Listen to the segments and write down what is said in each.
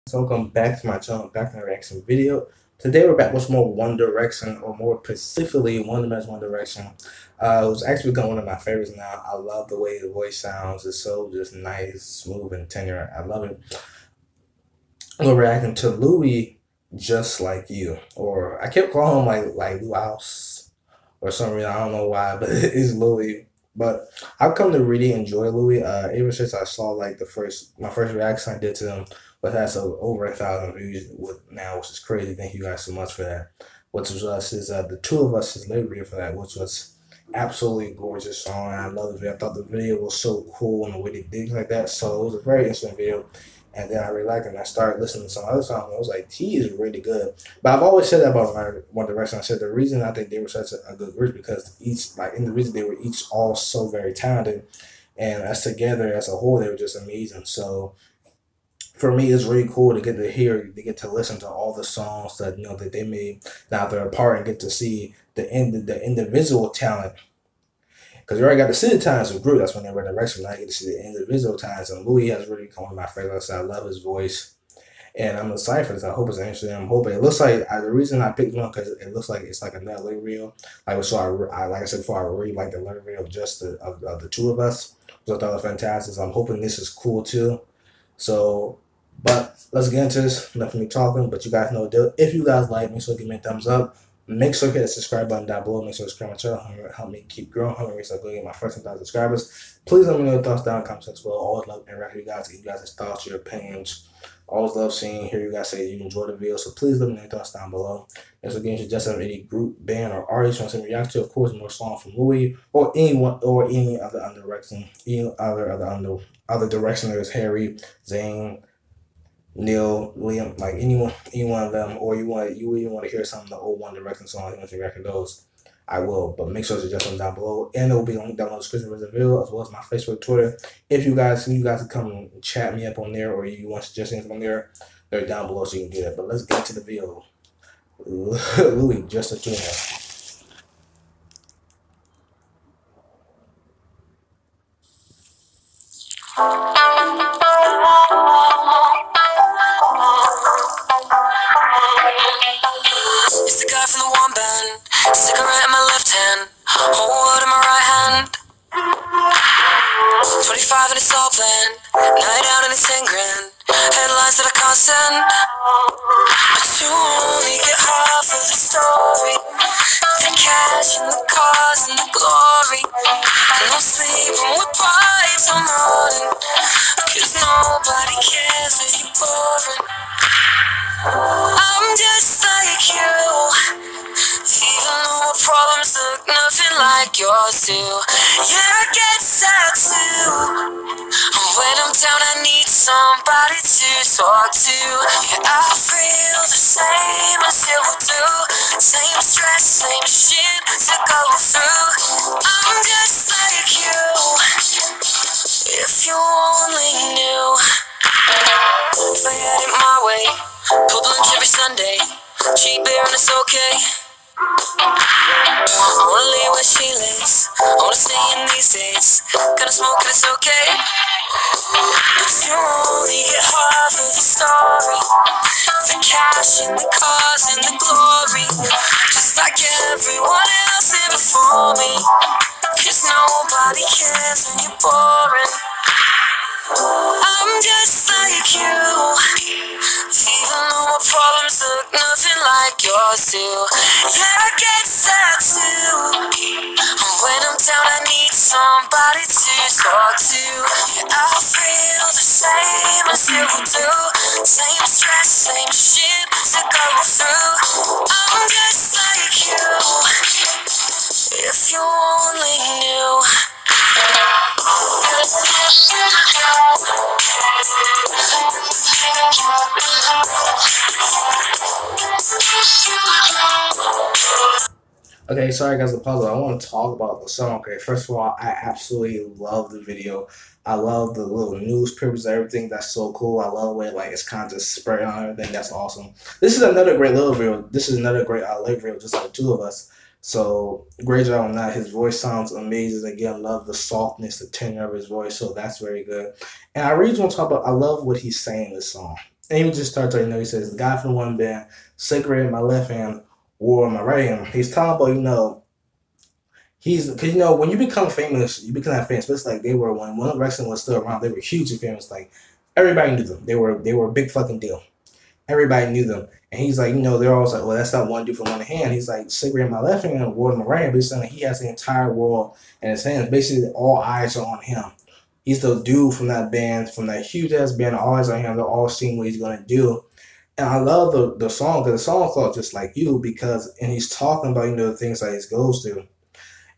So welcome back to my channel, back to my reaction video. Today we're back with more One Direction, or more specifically One Direction. It was actually become one of my favorites now. I love the way the voice sounds. It's so just nice, smooth, and tender. I love it. We're reacting to Louis, Just Like You, or I kept calling him like Lou House or some reason. I don't know why, but it's Louis. But I've come to really enjoy Louis. Ever since I saw like my first reaction I did to him, but that's over 1,000 views with now, which is crazy. Thank you guys so much for that. Which was us is the two of us is lyric video for that, which was absolutely gorgeous song. I love the video. I thought the video was so cool and the way they did like that. So it was a very interesting video. And then I really liked it, and I started listening to some other songs. I was like, T is really good. But I've always said that about One Direction. I said the reason I think they were such a good group because each, like, in the reason they were each all so very talented, and as together as a whole, they were just amazing. So for me, it's really cool to get to hear, to get to listen to all the songs that that they made now they're apart, and get to see the individual talent, because you already got to see the talents of group. That's when they were direction. Now you get to see the individual talents, and Louis has really become one of my favorites. I love his voice, and I'm excited for this. I hope it's interesting. I'm hoping it looks like the reason I picked one because it looks like it's like another lyric reel. Like so, I like I said before, I really like the lyric reel of just of the two of us. So I thought it was fantastic. So I'm hoping this is cool too. So, but let's get into this. Enough of me talking, but you guys know the deal. If you guys like me, so give me a thumbs up. Make sure to hit the subscribe button down below. Make sure to subscribe my channel. Help me keep growing. Help me reach get my first 10,000 subscribers. Please let me know your thoughts down in the comment section below. Always love interacting with you guys. Get you guys' thoughts, your opinions. Always love seeing, you guys say you enjoy the video. So please let me know your thoughts down below. And so again, suggest any group, band, or artist you want to react to. Of course, more songs from Louis or anyone or any other direction, any other directioners, Harry, Zayn, Neil, Liam, like any one of them, or you even want to hear some of the old One Direction songs, you want to record those, I will. But make sure to suggest them down below, and it will be linked down in the description of the video, as well as my Facebook, Twitter. If you guys can come and chat me up on there, or you want suggestions on there, they're down below so you can do that. But let's get to the video. Louis, Just Like You. It's the guy from the one band, cigarette in my left hand, whole world in my right hand. 25 and it's all planned, night out and it's 10 grand, headlines that I can't stand. But you only get half of the story, the cash and the cars and the glory. And no sleep when we're bright till morning, cause nobody cares when you're boring. I'm just like you, even though my problems look nothing like yours do. Yeah, I get sad too. When I'm down, I need somebody to talk to. Yeah, I feel the same as you do. Same stress, same shit to go through. I'm just like you, if you only knew. If I had it my way, cold lunch every Sunday, cheap beer and it's okay. I wanna lay where she lays, I wanna stay in these days, gonna smoke and it's okay. But you only get half of the story, the cash and the cars and the glory, just like everyone else here before me, cause nobody cares when you're boring. I'm just like you, even though my problems look nothing like yours do. Yeah, I get sad too. When I'm down, I need somebody to talk to. Yeah, I feel the same as you do. Same stress, same shit to go through. I'm just like you, if you only knew. Okay, sorry guys, the puzzle. I want to talk about the song. Okay, first of all, I absolutely love the video. I love the little newspapers, everything. That's so cool. I love the way like it's kind of just spread on everything. That's awesome. This is another great little video. This is another great lyric video, just like the two of us. So great job on that. His voice sounds amazing. Again, love the softness, the tenor of his voice. So that's very good. And I really want to talk about. I love what he's saying in this song. And he just starts, he says, the guy from one band, cigarette in my left hand, war in my right hand. He's talking about, he's, because, when you become famous, you become that famous. But it's like they were, when One Direction was still around, they were hugely famous. Like, everybody knew them. They were a big fucking deal. Everybody knew them. And he's like, they're always like, well, that's not one dude from one hand. He's like, cigarette in my left hand and war in my right hand. But he's saying like, he has the entire world in his hands. Basically, all eyes are on him. He's the dude from that band, from that huge ass band. All eyes on him. They're all seeing what he's gonna do. And I love the song because the song called Just Like You and he's talking about the things that he goes through.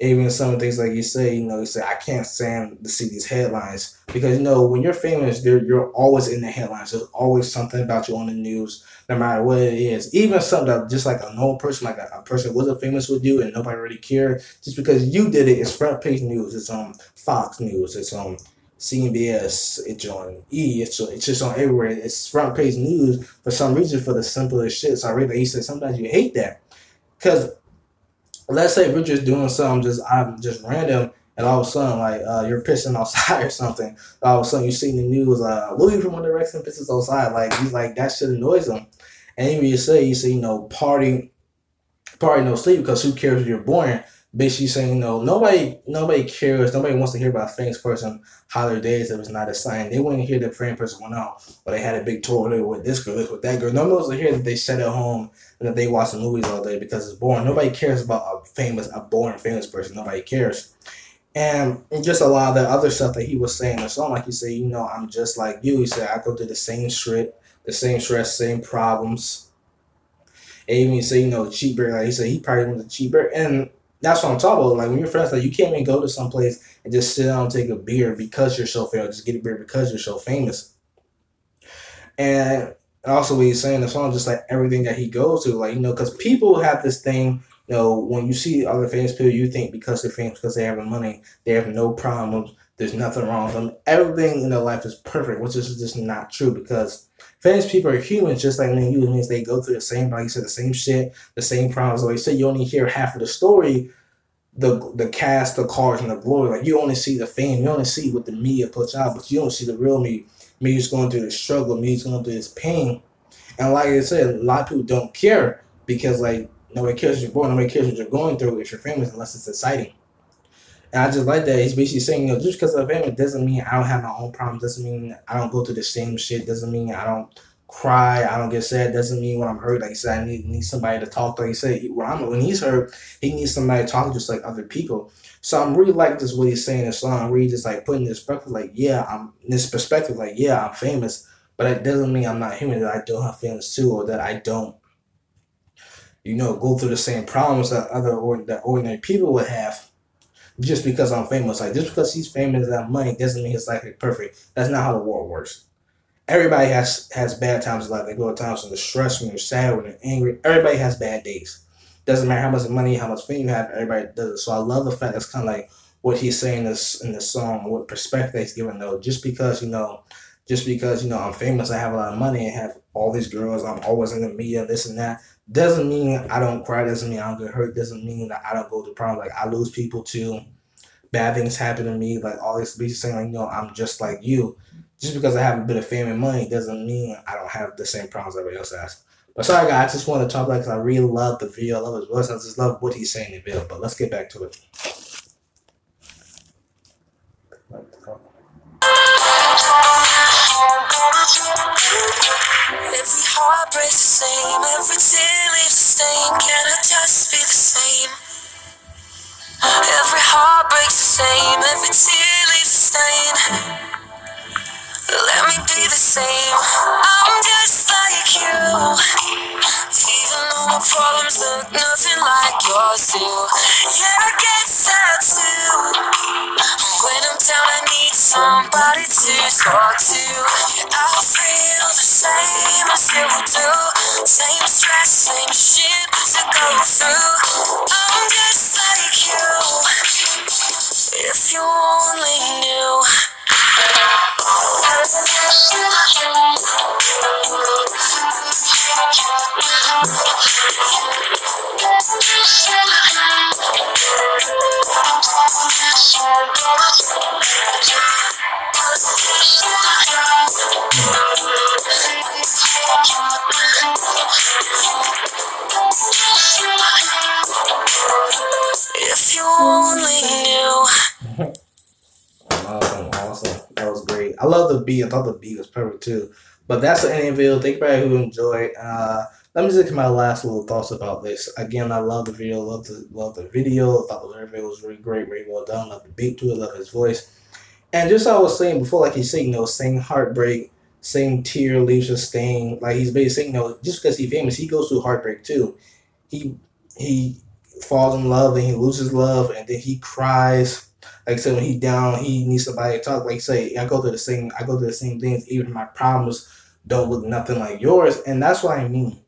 Even some of the things like you say, you say, I can't stand to see these headlines because, when you're famous, you're always in the headlines. There's always something about you on the news, no matter what it is. Even something that just like a normal person, like a person who wasn't famous would do and nobody really cared, just because you did it, it's front page news. It's on Fox News. It's on CBS. It's on E. It's just on everywhere. It's front page news for some reason for the simplest shit. So I really, he said sometimes you hate that because let's say we're just doing something I'm just random, and all of a sudden like you're pissing outside or something. All of a sudden you see in the news Louis from One Direction pisses outside. Like he's like that shit annoys him. And even you say party no sleep because who cares if you're boring. Basically saying nobody cares. Nobody wants to hear about a famous person how their days if it's not a sign. They want to hear the famous person went out, or they had a big tour with this girl, with that girl. Nobody wants to hear that they sat at home and that they watch the movies all day because it's boring. Nobody cares about a boring famous person. Nobody cares. And just a lot of the other stuff that he was saying in the song, like he said, I'm just like you. He said, I go through the same shit, the same stress, same problems. And even he said, cheaper. Like he said, he probably went to cheaper. And that's what I'm talking about. Like when you're friends, like you can't even go to some place and just sit down and take a beer because you're so famous. Just get a beer because you're so famous. And also what he's saying in the song, just like everything that he goes through, like, because people have this thing, when you see other famous people, you think because they're famous, because they have money, they have no problems, there's nothing wrong with them. Everything in their life is perfect, which is just not true because famous people are humans just like me and you. It means they go through the same, like you said, the same shit, the same problems. Like you said, you only hear half of the story, the cast, the cars, and the glory. Like you only see the fame, you only see what the media puts out, but you don't see the real me. Me's going through the struggle, Me's going through this pain. And like I said, a lot of people don't care because like nobody cares what you're born, nobody cares what you're going through if you're famous unless it's exciting. And I just like that. He's basically saying, just because I'm famous doesn't mean I don't have my own problems, doesn't mean I don't go through the same shit, doesn't mean I don't cry, I don't get sad, doesn't mean when I'm hurt, like I said, I need somebody to talk to. Like he said, when he's hurt, he needs somebody to talk to just like other people. So I'm really like this what he's saying in the song. I'm really just like putting this perspective, like, yeah, I'm famous, but it doesn't mean I'm not human, that I don't have feelings too, or that I don't, go through the same problems that that ordinary people would have. Just because I'm famous, like just because he's famous and have money doesn't mean his life is perfect. That's not how the world works. Everybody has bad times in life. They go to times when they're stressed, when they're sad, when they're angry. Everybody has bad days. Doesn't matter how much money, how much fame you have, everybody does it. So I love the fact that's kind of like what he's saying in this song, what perspective he's giving though. Just because, I'm famous, I have a lot of money and have all these girls, I'm always in the media, this and that, doesn't mean I don't cry, doesn't mean I don't get hurt, doesn't mean that I don't go through problems. Like I lose people too. Bad things happen to me, like all this basically saying like, I'm just like you. Just because I have a bit of fame and money doesn't mean I don't have the same problems everybody else has. But sorry guys, I just want to talk about it because I really love the video, I love his voice, I just love what he's saying in the video. But let's get back to it. Every heart breaks the same, every tear leaves a stain. Can I just be the same? Every heart breaks the same, every tear leaves a stain. Let me be the same. I'm just like you, even though my problems look nothing like yours do. Yeah, I get sad too. When I'm down, I need somebody to talk to. Yeah, I feel the same, I still do. Same stress, same shit to go through. I'm just like you, if you only knew. If you only knew. Awesome. That was great. I love the beat. I thought the beat was perfect too. But that's the interview. Thank you for everybody who enjoyed. Let me just get my last little thoughts about this. Again, I love the video. Love the video. I thought the lyric video was really great, really well done. Love the beat to it. Love his voice. And just like I was saying before, like he's saying, same heartbreak, same tear leaves a stain. Like he's basically saying, just because he's famous, he goes through heartbreak too. He falls in love, and he loses love, and then he cries. Like I said, when he's down, he needs somebody to talk. Like say, I go through the same things. Even my problems don't look nothing like yours, and that's what I mean.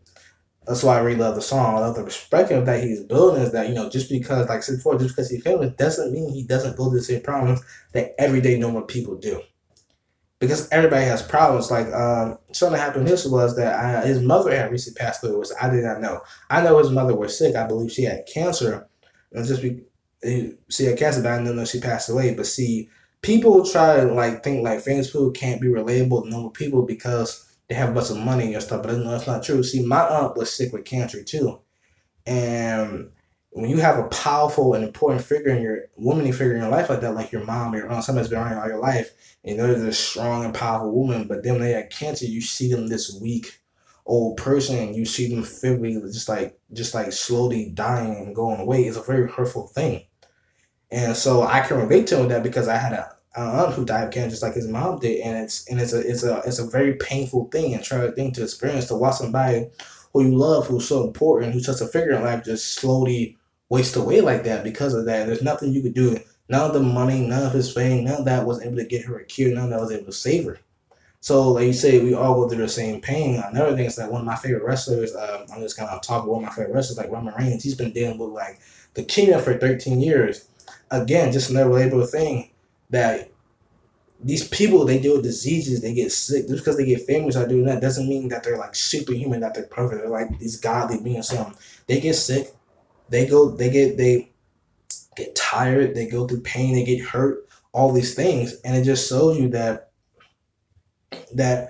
That's why I really love the song. I love the perspective that he's building. Is that just because, like I said before, just because he's famous doesn't mean he doesn't go through the same problems that everyday normal people do. Because everybody has problems. Like something that happened. This was that his mother had recently passed away, which I did not know. I know his mother was sick. I believe she had cancer, and she had cancer, but I didn't know she passed away. But see, people try to think like famous people can't be relatable to normal people because they have a bunch of money and stuff. But no, that's not true. See, my aunt was sick with cancer too, and when you have a powerful and important woman figure in your life like that, like your mom or your aunt, somebody's been around all your life, and they're this strong and powerful woman, but then when they had cancer, you see them this weak old person, and you see them physically just like slowly dying and going away. It's a very hurtful thing. And so I can relate to him with that because I had an aunt who died of cancer just like his mom did, and it's a very painful thing and tragic thing to experience, to watch somebody who you love, who's so important, who's such a figure in life, just slowly waste away like that because of that. There's nothing you could do. None of the money, none of his fame, none of that was able to get her a cure. None of that was able to save her. So, like you say, we all go through the same pain. Another thing is that one of my favorite wrestlers, I'm just kind of talking about one of my favorite wrestlers, like Roman Reigns. He's been dealing with like leukemia for 13 years. Again, just another relatable thing that these people, they deal with diseases, they get sick. Just because they get famous or doing that doesn't mean that they're like superhuman, that they're perfect. They're like these godly beings. Something. They get sick. They get tired. They go through pain. They get hurt. All these things, and it just shows you that they're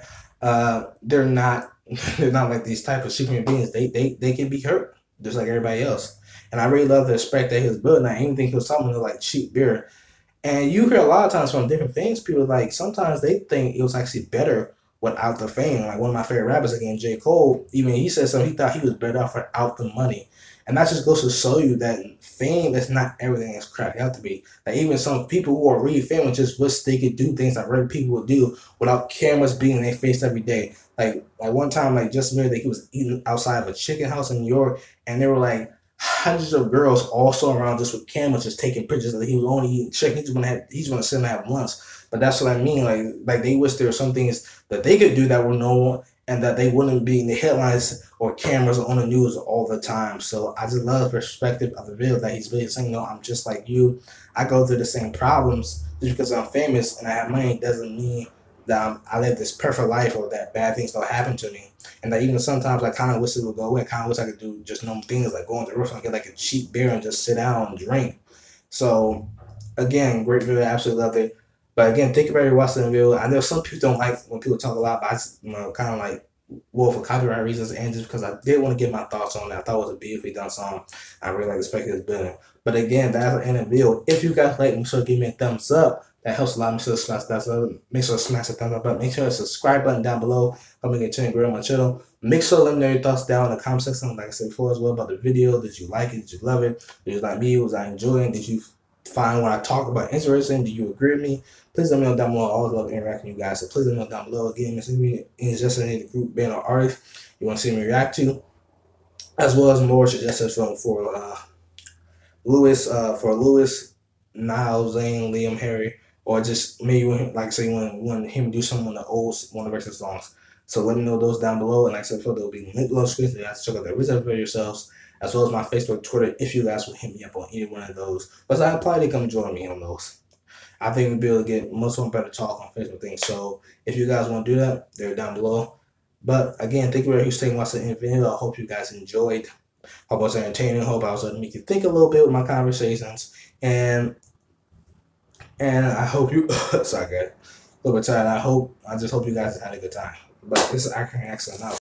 not they're not like these type of superhuman beings. They can be hurt just like everybody else. And I really love the respect that he was building. I didn't think he was something like cheap beer. And you hear a lot of times from different things, people like sometimes they think it was actually better without the fame. Like one of my favorite rappers, again, J. Cole, even he said something, he thought he was better off without the money. And that just goes to show you that fame is not everything it's cracked out to be. Like even some people who are really famous just wish they could do things that regular people would do without cameras being in their face every day. Like one time, like Justin Bieber, he was eating outside of a chicken house in New York, and they were like hundreds of girls also around just with cameras just taking pictures. Like he was only eating chicken. He's gonna sit and have lunch. But that's what I mean. Like they wish there were some things that they could do that were known and that they wouldn't be in the headlines or cameras or on the news all the time. So I just love the perspective of the video that he's really saying, no, I'm just like you. I go through the same problems. Just because I'm famous and I have money doesn't mean that I live this perfect life or that bad things don't happen to me. And that even sometimes I kind of wish it would go away. I kind of wish I could do just normal things like go into the restaurant and get like a cheap beer and just sit down and drink. So again, great video. I absolutely love it. But again, thank you for watching the video. I know some people don't like when people talk a lot, but I just, kind of like, well, for copyright reasons and just because I did want to get my thoughts on it. I thought it was a beautifully done song. I really like the spectacle building. But again, that's the end of the video. If you guys like, make sure to give me a thumbs up. That helps a lot. Make sure to smash that up. Make sure to smash the thumbs up button. Make sure to subscribe button down below. Help me get to grow my channel. Make sure to let me know your thoughts down in the comment section. Like I said before as well about the video. Did you like it? Did you love it? Did you like me? Was I enjoying? Did you find what I talk about interesting? Do you agree with me? Please let me know down below. I always love interacting with you guys. So please let me know down below. Again, if you interested in the group band or artist you want to see me react to, as well as more suggestions for Lewis, Niall, Zane, Liam, Harry, or just maybe like say you want him to do some of the old One Direction songs. So let me know those down below, and like I said before, there'll be link below screen so you guys check out the research for yourselves, as well as my Facebook, Twitter, if you guys will hit me up on either one of those. But I'll probably come join me on those. I think we'll be able to get much more better talk on Facebook things. So if you guys want to do that, they're down below. But again, thank you for staying watching the video. I hope you guys enjoyed. Hope I was entertaining. Hope I was able to make you think a little bit with my conversations. And I hope you sorry guys. A little bit tired. I just hope you guys had a good time. But this is Akron Accent out.